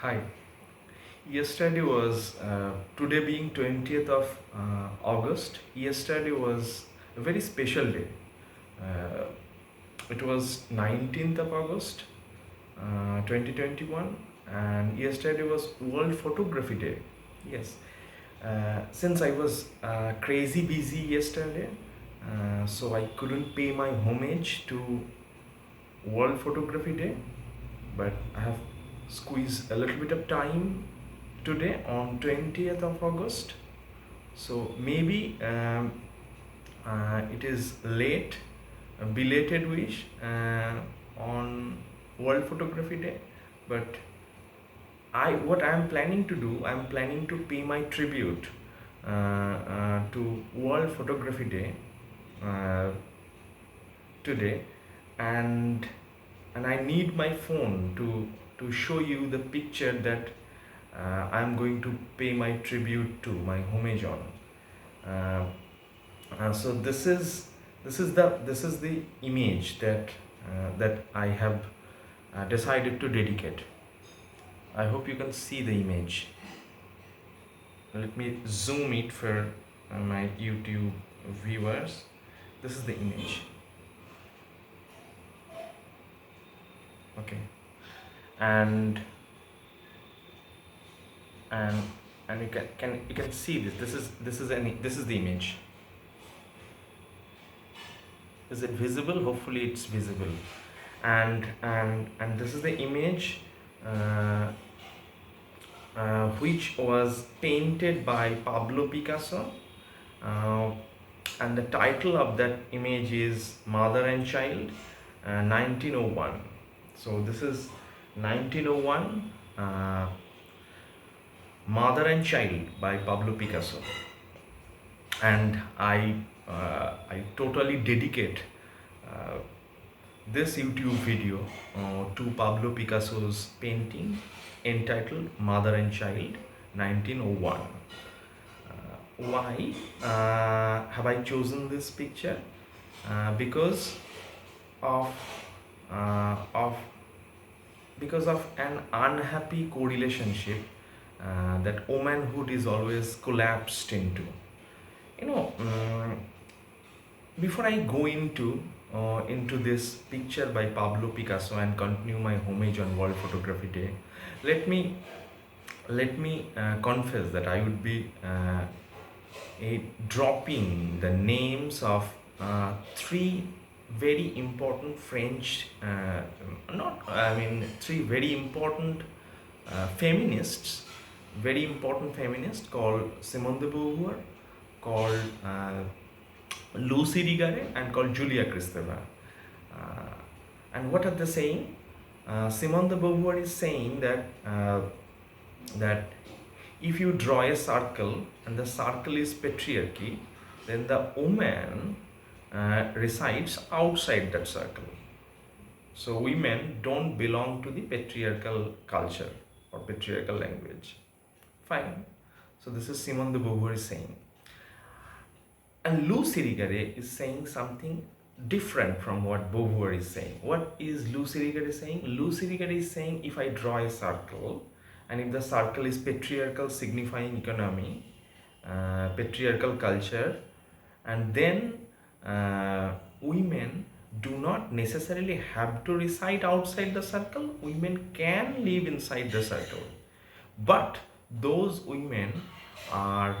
Hi. Yesterday was today being 20th of August. Yesterday was a very special day. Uh, it was 19th of August 2021, and yesterday was World Photography Day. Yes. Since I was crazy busy yesterday, so I couldn't pay my homage to World Photography Day, but I have squeezed a little bit of time today on 20th of August. So maybe it is late, a belated wish on World Photography Day, but what I am planning to do, I am planning to pay my tribute to World Photography Day uh, today, and I need my phone to show you the picture that I'm going to pay my tribute to, my homage on. Uh, so this is the image that I have decided to dedicate. I hope you can see the image. Let me zoom it for my YouTube viewers. This is the image. Okay, and and and you can see this. This is the image. Is it visible? Hopefully it's visible. And this is the image uh, which was painted by Pablo Picasso, uh, and the title of that image is Mother and Child, 1901. So this is 1901, Mother and Child by Pablo Picasso, and I totally dedicate uh, this YouTube video to Pablo Picasso's painting entitled Mother and Child 1901. Why have I chosen this picture? Because of uh, of because of an unhappy correlationship that womanhood is always collapsed into. You know, before I go into this picture by Pablo Picasso and continue my homage on World Photography Day, let me confess that I would be dropping the names of three very important French, not I mean three very important feminists, very important feminists called Simone de Beauvoir, called Lucy Rigare, and called Julia Kristeva. Uh, and what are they saying? Simone de Beauvoir is saying that if you draw a circle and the circle is patriarchy, then the woman resides outside that circle. So women don't belong to the patriarchal culture or patriarchal language. Fine. So this is Simone de Beauvoir is saying. And Lucy Rigare is saying something different from what Beauvoir is saying. What is Lucy Rigare saying? Lucy Rigare is saying if I draw a circle, and if the circle is patriarchal signifying economy, patriarchal culture, and then women do not necessarily have to reside outside the circle. Women can live inside the circle, but those women are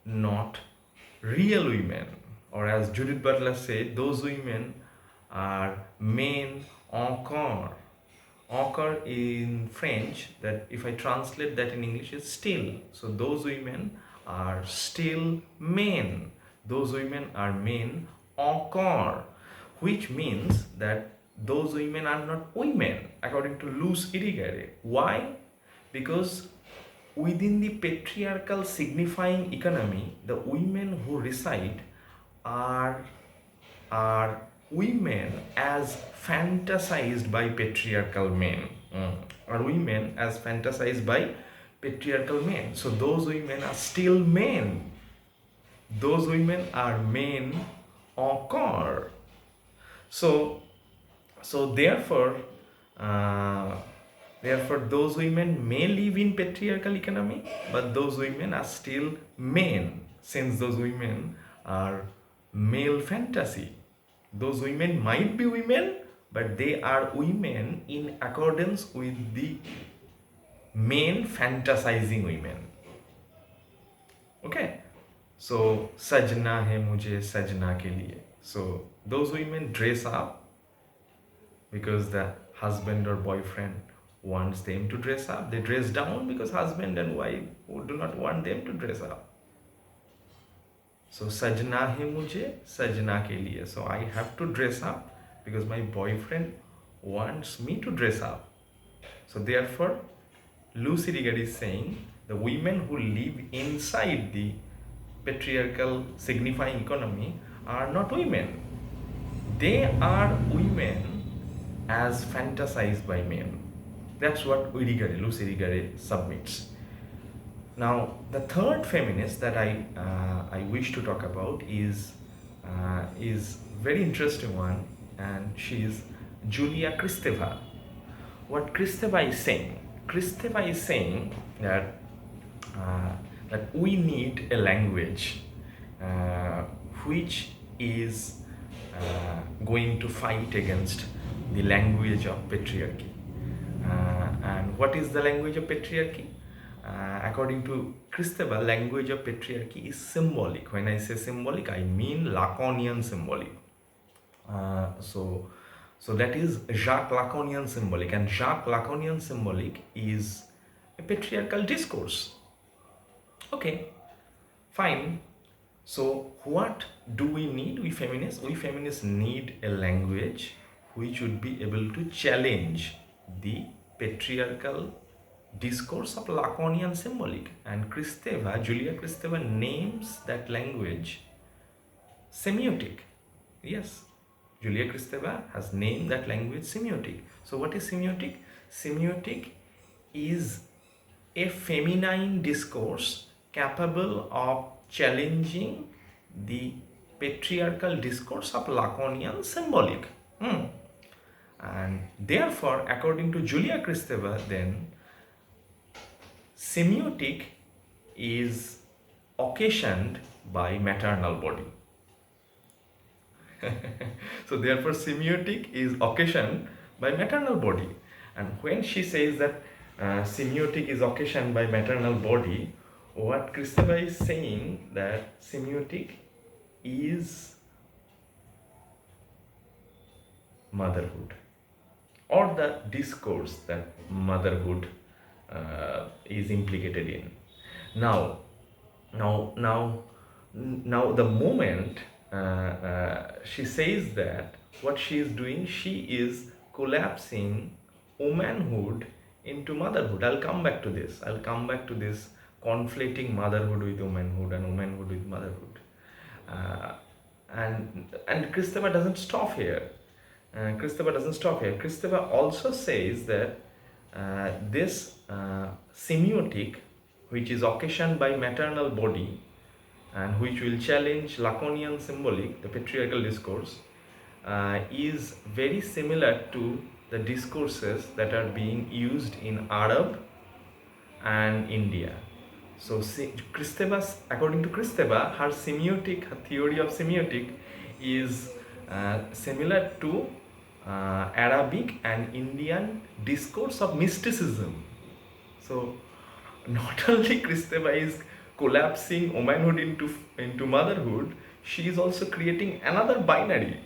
not real women, or as Judith Butler said, those women are men encore. Encore in French, that if I translate that in English, is still. So those women are still men. Those women are men encore, which means that those women are not women, according to Luce Irigaray. Why? Because within the patriarchal signifying economy, the women who reside are women as fantasized by patriarchal men, are women as fantasized by patriarchal men. So those women are still men. Those women are men encore. So therefore, Therefore, those women may live in patriarchal economy, but those women are still men, since those women are male fantasy. Those women might be women, but they are women in accordance with the men fantasizing women. Okay? So, sajna hai mujhe sajna ke liye. So, those women dress up because the husband or boyfriend wants them to dress up. They dress down because husband and wife do not want them to dress up. So sajna hai mujhe sajna ke liye. So I have to dress up because my boyfriend wants me to dress up. So therefore, Lucy Rigard is saying the women who live inside the patriarchal signifying economy are not women. They are women as fantasized by men. That's what Lucy Rigare submits. Now, the third feminist that I wish to talk about is very interesting one, and she is Julia Kristeva. What Kristeva is saying? Kristeva is saying that that we need a language which is going to fight against the language of patriarchy. And what is the language of patriarchy? According to Kristeva, language of patriarchy is symbolic. When I say symbolic, I mean Lacanian symbolic. So that is Jacques Lacanian symbolic, and Jacques Lacanian symbolic is a patriarchal discourse. Okay, fine. So what do we need, we feminists? We feminists need a language which would be able to challenge the patriarchal discourse of Lacanian symbolic. And Kristeva, Julia Kristeva, names that language semiotic. Yes, Julia Kristeva has named that language semiotic. So what is semiotic? Semiotic is a feminine discourse capable of challenging the patriarchal discourse of Lacanian symbolic. And therefore, according to Julia Kristeva, then semiotic is occasioned by maternal body. So therefore, semiotic is occasioned by maternal body. And when she says that semiotic is occasioned by maternal body, what Kristeva is saying that semiotic is motherhood, or the discourse that motherhood is implicated in. Now, the moment she says that, what she is doing, she is collapsing womanhood into motherhood. I'll come back to this. Conflating motherhood with womanhood and womanhood with motherhood. And Kristeva doesn't stop here. Kristeva also says that this semiotic, which is occasioned by maternal body and which will challenge Lacanian symbolic, the patriarchal discourse, is very similar to the discourses that are being used in Arab and India. So according to Kristeva, her theory of semiotic is similar to Arabic and Indian discourse of mysticism. So not only Kristeva is collapsing womanhood into motherhood, she is also creating another binary,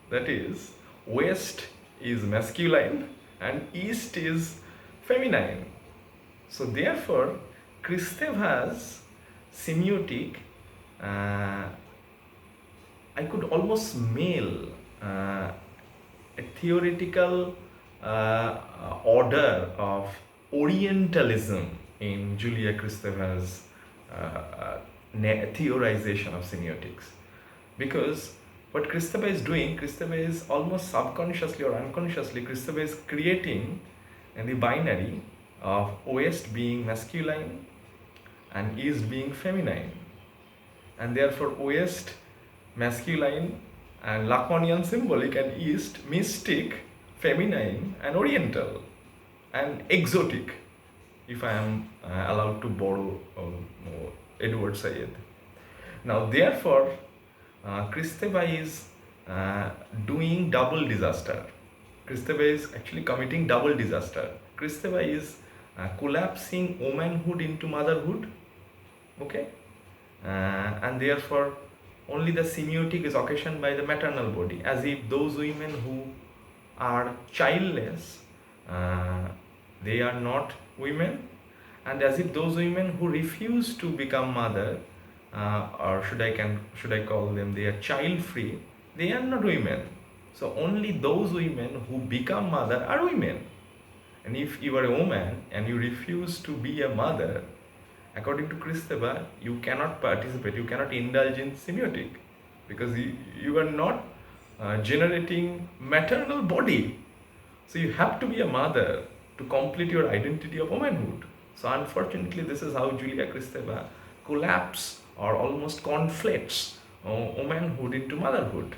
that is, West is masculine and East is feminine. So therefore, Kristeva's semiotic, I could almost mail a theoretical order of Orientalism in Julia Kristeva's theorization of semiotics. Because what Kristeva is doing, Kristeva is almost subconsciously or unconsciously, Kristeva is creating the binary of West being masculine and East being feminine. And therefore West masculine and Lacanian symbolic, and East mystic, feminine and Oriental. and exotic, if I am allowed to borrow Edward Said. Now, therefore, Kristeva is doing double disaster. Kristeva is actually committing double disaster. Kristeva is collapsing womanhood into motherhood, okay? And therefore, only the semiotic is occasioned by the maternal body, as if those women who are childless, uh, they are not women, and as if those women who refuse to become mother, or should I call them, they are child free, they are not women. So only those women who become mother are women. And if you are a woman and you refuse to be a mother, according to Kristeva, you cannot participate, you cannot indulge in semiotic, because you are not generating maternal body. So you have to be a mother to complete your identity of womanhood. So unfortunately, this is how Julia Kristeva collapses or almost conflates womanhood into motherhood,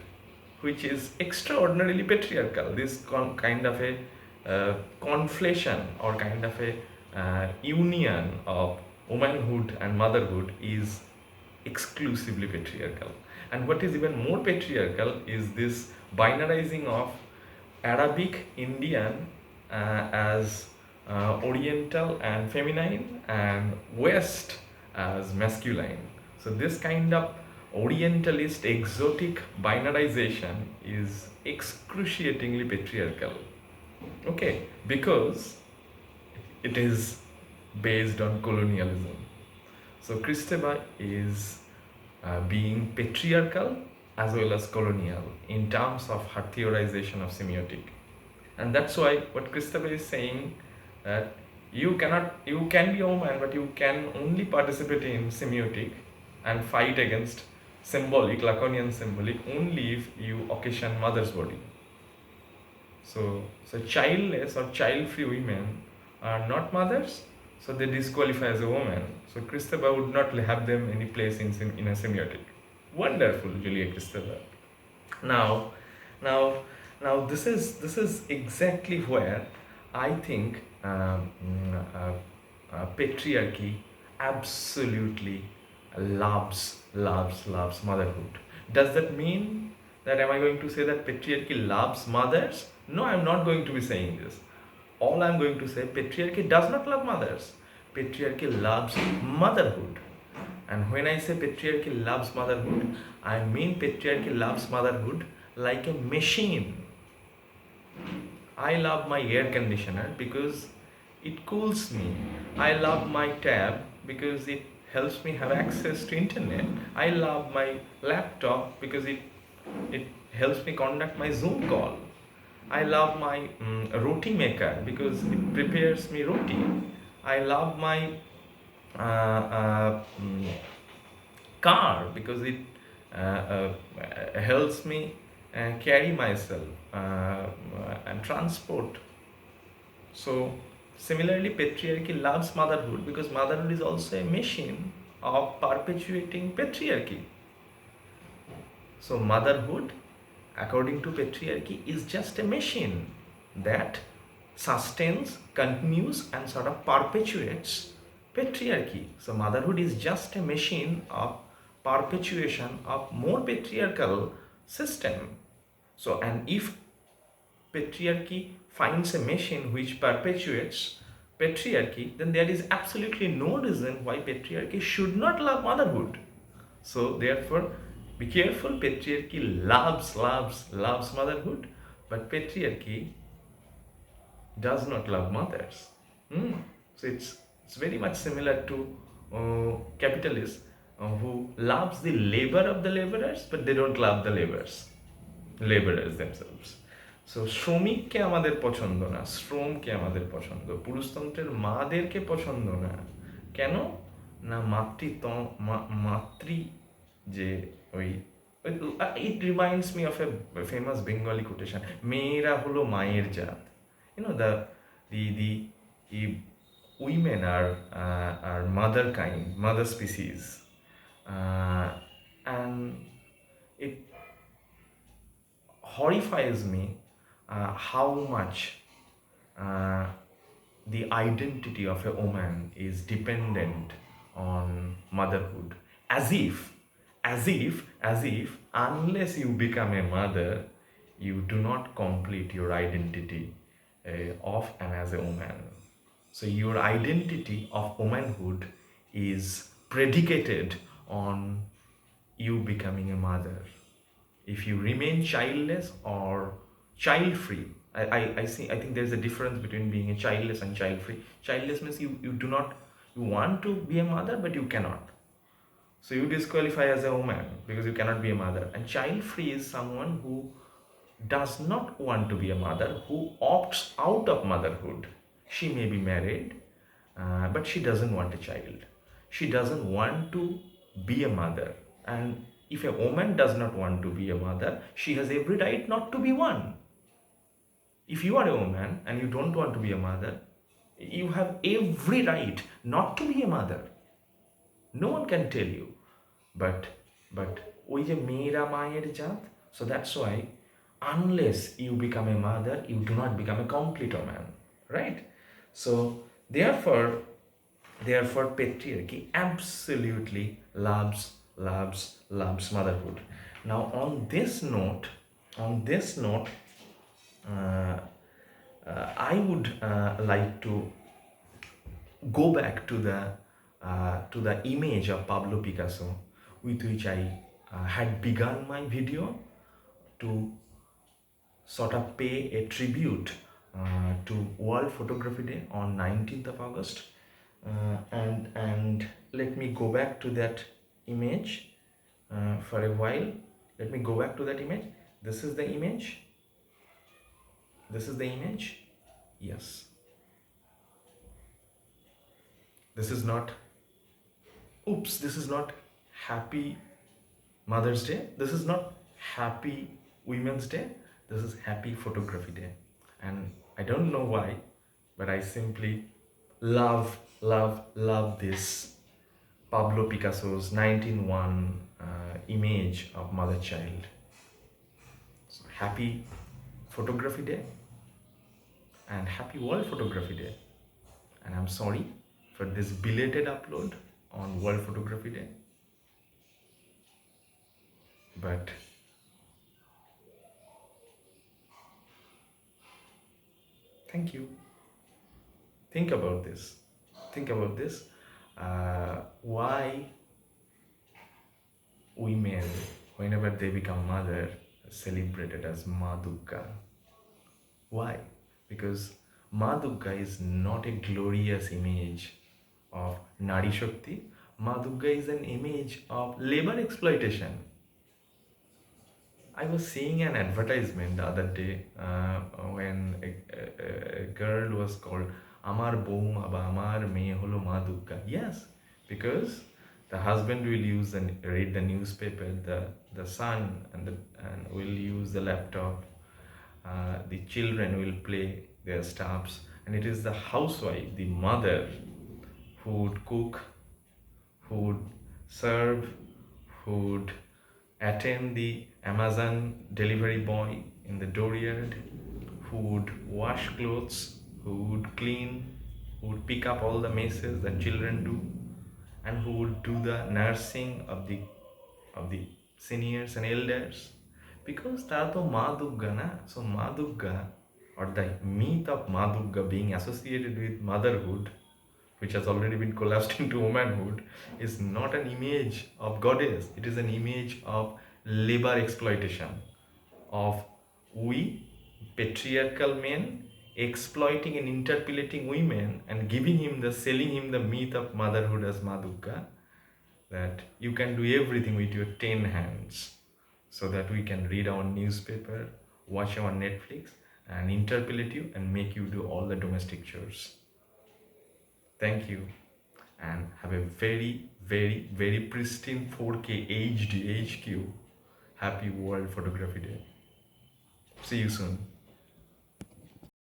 which is extraordinarily patriarchal. This kind of a conflation or kind of a union of womanhood and motherhood is exclusively patriarchal. And what is even more patriarchal is this binarizing of Arabic Indian as Oriental and feminine, and West as masculine. So this kind of Orientalist exotic binarization is excruciatingly patriarchal. Okay, because it is based on colonialism. So Kristeva is being patriarchal as well as colonial in terms of her theorization of semiotic. And that's why what Kristeva is saying, that you can be a woman, but you can only participate in semiotic and fight against symbolic, Lacanian symbolic, only if you occasion mother's body. So childless or child-free women are not mothers, so they disqualify as a woman. So Kristeva would not have them any place in a semiotic. Wonderful, Julia Kristeva. Now, now, now this is exactly where I think patriarchy absolutely loves motherhood. Does that mean that, am I going to say that patriarchy loves mothers? No, I'm not going to be saying this. All I'm going to say, patriarchy does not love mothers. Patriarchy loves motherhood. And when I say patriarchy loves motherhood, I mean patriarchy loves motherhood like a machine. I love my air conditioner because it cools me. I love my tab because it helps me have access to internet. I love my laptop because it helps me conduct my Zoom call. I love my roti maker because it prepares me roti. I love my car because it helps me carry myself and transport. So similarly, patriarchy loves motherhood because motherhood is also a machine of perpetuating patriarchy. So motherhood, according to patriarchy, is just a machine that sustains, continues, and sort of perpetuates patriarchy. So motherhood is just a machine of perpetuation of more patriarchal system. So, and if patriarchy finds a machine which perpetuates patriarchy, then there is absolutely no reason why patriarchy should not love motherhood. So therefore, be careful, patriarchy loves motherhood, but patriarchy does not love mothers. So it's very much similar to capitalists who loves the labor of the laborers, but they don't love the laborers themselves. So শ্রমিককে আমাদের পছন্দ না, শ্রমকে আমাদের পছন্দ, পুরুষতন্ত্রের মাদেরকে পছন্দ না। কেন না? মাতৃ যে ওই, it reminds me of a famous Bengali quotation, মেয়েরা হলো মায়ের জাত। The women are mother kind, mother species, and it horrifies me how much the identity of a woman is dependent on motherhood, as if unless you become a mother, you do not complete your identity of and as a woman. So your identity of womanhood is predicated on you becoming a mother. If you remain childless or child free, I think there's a difference between being a childless and child free. Childless means you do not, you want to be a mother but you cannot, so you disqualify as a woman because you cannot be a mother. And child free is someone who does not want to be a mother, who opts out of motherhood. She may be married, but she doesn't want a child. She doesn't want to be a mother. And if a woman does not want to be a mother, she has every right not to be one. If you are a woman and you don't want to be a mother, you have every right not to be a mother. No one can tell you. But ওই যে মেয়েরা মায়ের জাত, so that's why unless you become a mother, you do not become a complete woman, right? So therefore patriarchy absolutely loves motherhood. Now on this note, I would like to go back to the image of Pablo Picasso with which I had begun my video, to sort of pay a tribute to World Photography Day on 19th of August. And let me go back to that image for a while. Let me go back to that image. This is the image. This is the image. Yes. This is not, oops, this is not Happy Mother's Day. This is not Happy Women's Day. This is Happy Photography Day. And I don't know why, but I simply love this Pablo Picasso's 1901 image of mother child. So Happy Photography Day and Happy World Photography Day. And I'm sorry for this belated upload on World Photography Day. But thank you. Think about this. Why women, whenever they become mother, are celebrated as Ma Durga? Why? Because Ma Durga is not a glorious image of Nari Shakti. Ma Durga is an image of labor exploitation. I was seeing an advertisement the other day when a girl was called Amar Bouma ba Amar Meye Holo Ma Durga. Yes, because the husband will read the newspaper, the son and will use the laptop, the children will play their stuffs, and it is the housewife, the mother, who would cook, who would serve, who would attend the Amazon delivery boy in the dooryard, who would wash clothes, who would clean, who would pick up all the messes that children do, and who would do the nursing of the seniors and elders. Because tato Ma Durga na, so Ma Durga, or the myth of Ma Durga being associated with motherhood, which has already been collapsed into womanhood, is not an image of goddess. It is an image of labor exploitation, of we patriarchal men exploiting and interpolating women and selling him the myth of motherhood as Ma Durga, that you can do everything with your 10 hands, so that we can read our newspaper, watch our Netflix, and interpolate you and make you do all the domestic chores. Thank you, and have a very pristine 4K HD HQ. Happy World Photography Day. See you soon.